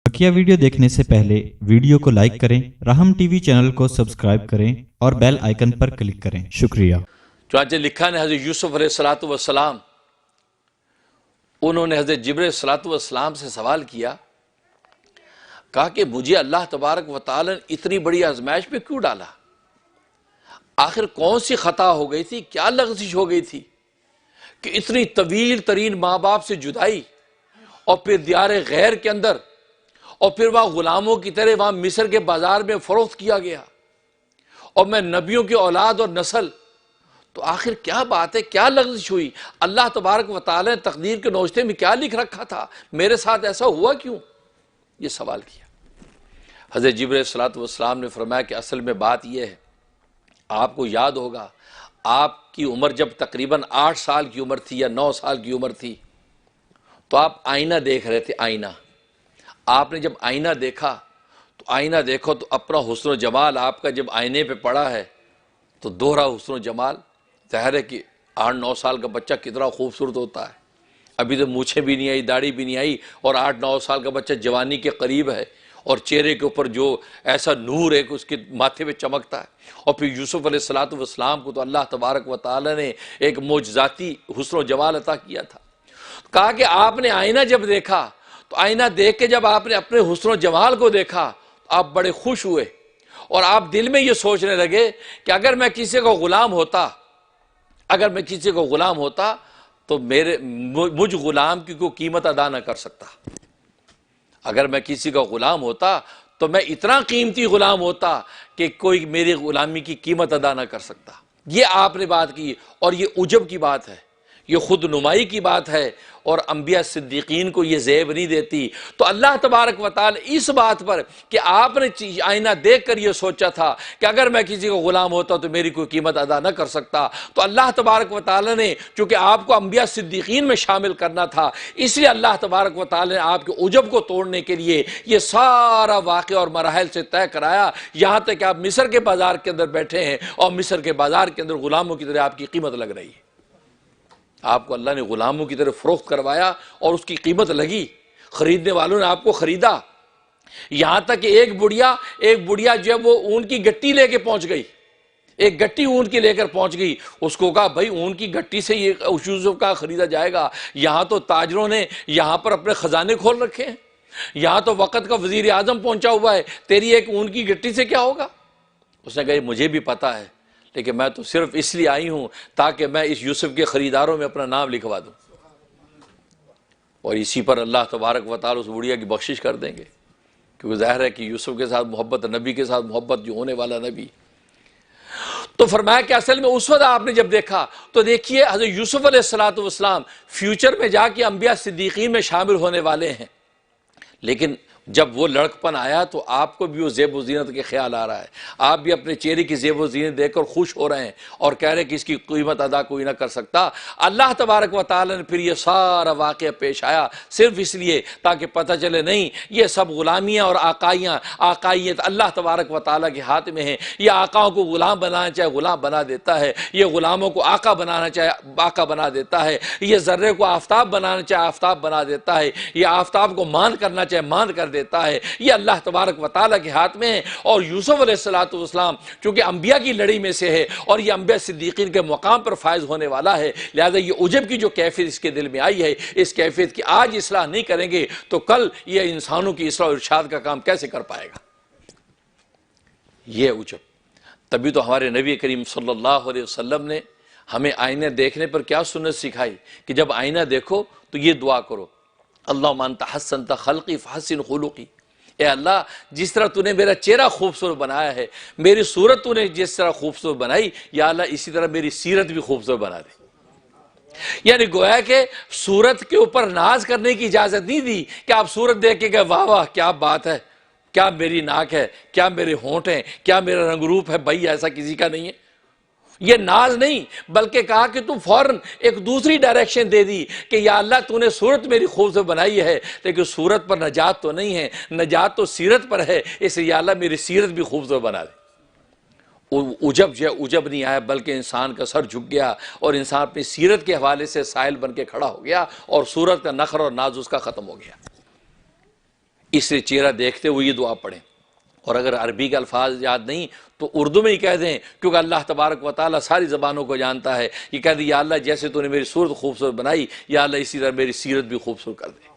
बकिया video देखने से पहले वीडियो को लाइक करें, राहम टीवी चैनल को सब्सक्राइब करें और बेल आइकन पर क्लिक करें। शुक्रिया। चुनांचे लिखा ने हज़रत यूसुफ अलैहिस्सलाम, उन्होंने हज़रत जिब्रील अलैहिस्सलाम से सवाल किया, कहा कि मुझे अल्लाह तबारक व तआला ने इतनी बड़ी आजमाइश पे क्यों डाला? आखिर कौन सी खता हो गई थी, क्या लग़ज़िश हो गई थी कि इतनी तवील तरीन माँ बाप से जुदाई और फिर दियार गैर के अंदर और फिर वहाँ गुलामों की तरह वहाँ मिस्र के बाजार में फरोख्त किया गया और मैं नबियों की औलाद और नस्ल। तो आखिर क्या बात है, क्या लग़ज़िश हुई? अल्लाह तबारक व तआला ने तकदीर के नोश्ते में क्या लिख रखा था? मेरे साथ ऐसा हुआ क्यों? ये सवाल किया। हज़रत जिब्रील अलैहिस्सलाम ने फरमाया कि असल में बात यह है, आपको याद होगा आपकी उम्र जब तकरीबन 8 साल की उम्र थी या 9 साल की उम्र थी, तो आप आईना देख रहे थे। आईना आपने जब आईना देखा तो आईना देखो तो अपना हुस्न जमाल आपका जब आईने पे पड़ा है तो दोहरा हुस्न जमाल। ज़ाहिर है कि 8-9 साल का बच्चा कितना खूबसूरत होता है। अभी तो मूछें भी नहीं आई, दाढ़ी भी नहीं आई और 8-9 साल का बच्चा जवानी के करीब है और चेहरे के ऊपर जो ऐसा नूर है कि उसके माथे पे चमकता है। और फिर यूसुफ अलैहिस्सलाम को तो अल्लाह तबारक व तआला ने एक मोजज़ाती हुस्न जमाल अता किया था। कहा कि आपने आईना जब देखा तो आईना देख के जब आपने अपने हुस्न जमाल को देखा तो आप बड़े खुश हुए और आप दिल में ये सोचने लगे कि अगर मैं किसी को गुलाम होता तो मुझ गुलाम की कोई कीमत अदा न कर सकता। अगर मैं किसी का गुलाम होता तो मैं इतना कीमती गुलाम होता कि कोई मेरी गुलामी की कीमत अदा न कर सकता। ये आपने बात की और ये उजब की बात है, ये खुद नुमाई की बात है और अंबिया सिद्दीकीन को ये ज़ेब नहीं देती। तो अल्लाह तबारक व तआला इस बात पर कि आपने आईना देख कर ये सोचा था कि अगर मैं किसी को गुलाम होता तो मेरी कोई कीमत अदा न कर सकता, तो अल्लाह तबारक व तआला ने चूँकि आपको अंबिया सिद्दीकीन में शामिल करना था, इसलिए अल्लाह तबारक व तआला ने आपके उजब को तोड़ने के लिए ये सारा वाक़या और मराहिल से तय कराया। यहाँ तक कि आप मिस्र के बाज़ार के अंदर बैठे हैं और मिस्र के बाज़ार के अंदर गुलामों की तरह आपकी कीमत लग रही है। आपको अल्लाह ने गुलामों की तरफ फरोख्त करवाया और उसकी कीमत लगी, खरीदने वालों ने आपको खरीदा। यहां तक कि एक बुढ़िया जब वो ऊन की गट्टी लेके पहुंच गई, एक गट्टी ऊन की लेकर पहुंच गई, उसको कहा भाई ऊन की गट्टी से ये यूसुफ का खरीदा जाएगा? यहां तो ताजरों ने यहां पर अपने खजाने खोल रखे हैं, यहां तो वक़्त का वजीर आजम पहुंचा हुआ है, तेरी एक ऊन की गट्टी से क्या होगा? उसने कहा मुझे भी पता है, लेकिन मैं तो सिर्फ इसलिए आई हूं ताकि मैं इस यूसुफ के ख़रीदारों में अपना नाम लिखवा दूं। और इसी पर अल्लाह तबारक व तआला उस बुढ़िया की बख्शिश कर देंगे, क्योंकि ज़ाहिर है कि यूसुफ के साथ मोहब्बत, नबी के साथ मोहब्बत, जो होने वाला नबी। तो फरमाया कि असल में उस वक्त आपने जब देखा तो देखिए हज़रत यूसुफ अलैहिस्सलाम फ्यूचर में जाके अंबिया सिद्दीकीन में शामिल होने वाले हैं, लेकिन जब वो लड़कपन आया तो आपको भी वो ज़ेब व ज़ीनत के ख्याल आ रहा है, आप भी अपने चेहरे की ज़ेब व ज़ीनत देखकर खुश हो रहे हैं और कह रहे हैं कि इसकी कीमत अदा कोई ना कर सकता। अल्लाह तबारक व तआला ने फिर ये सारा वाक़या पेश आया सिर्फ इसलिए ताकि पता चले नहीं ये सब ग़ुलामियाँ और आकाइयत अल्लाह तबारक व तआला के हाथ में है। ये आकाओं को ग़ुलाम बनाना चाहे ग़ुलाम बना देता है, ये ग़ुलामों को आका बनाना चाहे आका बना देता है, ये ज़र्रे को आफ्ताब बनाना चाहे आफ्ताब बना देता है, ये आफ्ताब को मान करना चाहे मान कर देता है। ये अल्लाह तबारक व तआला के हाथ में है। और यूसुफ अलैहिस्सलाम चूँकि अंबिया की लड़ी में से है और ये अंबिया सिद्दीकीन के मकाम पर फायज होने वाला है, लिहाजा ये उजब की जो कैफियत इसके दिल में आई है, इस कैफियत की आज इस्लाह नहीं करेंगे तो कल ये इंसानों की इस्लाह और इरशाद का काम कैसे कर पाएगा? ये उजब। तभी तो हमारे नबी करीम सल्लल्लाहु अलैहि वसल्लम ने हमें आईने देखने पर क्या सुन्नत सिखाई कि जब आईना देखो तो ये दुआ करो, अल्लाहुम्मा अन्ता हस्सनता खल्क़ी फहस्सिन खुलुक़ी। ए अल्लाह, जिस तरह तूने मेरा चेहरा खूबसूरत बनाया है, मेरी सूरत तूने जिस तरह खूबसूरत बनाई, या अल्लाह इसी तरह मेरी सीरत भी खूबसूरत बना दे। यानी गोया के सूरत के ऊपर नाज करने की इजाज़त नहीं दी कि आप सूरत देख के कहे वाह वाह क्या बात है, क्या मेरी नाक है, क्या मेरे होंठ हैं, क्या मेरा रंग रूप है। भाई ऐसा किसी का नहीं है, ये नाज नहीं, बल्कि कहा कि तू फौरन एक दूसरी डायरेक्शन दे दी कि या अल्लाह तूने सूरत मेरी खूबसूरत बनाई है, लेकिन सूरत पर नजात तो नहीं है, नजात तो सीरत पर है, इसलिए या अल्लाह मेरी सीरत भी खूबसूरत बना दे। उजब जो उजब नहीं आया, बल्कि इंसान का सर झुक गया और इंसान अपनी सीरत के हवाले से साइल बन के खड़ा हो गया और सूरत का नखर और नाज उसका ख़त्म हो गया। इसलिए चेहरा देखते हुए ये दुआ पढ़ें। और अगर अरबी के अल्फाज याद नहीं तो उर्दू में ही कह दें, क्योंकि अल्लाह तबारक व तआला सारी ज़बानों को जानता है। ये कह दें, या अल्लाह जैसे तूने मेरी सूरत खूबसूरत बनाई, या अल्लाह इसी तरह मेरी सीरत भी खूबसूरत कर दे।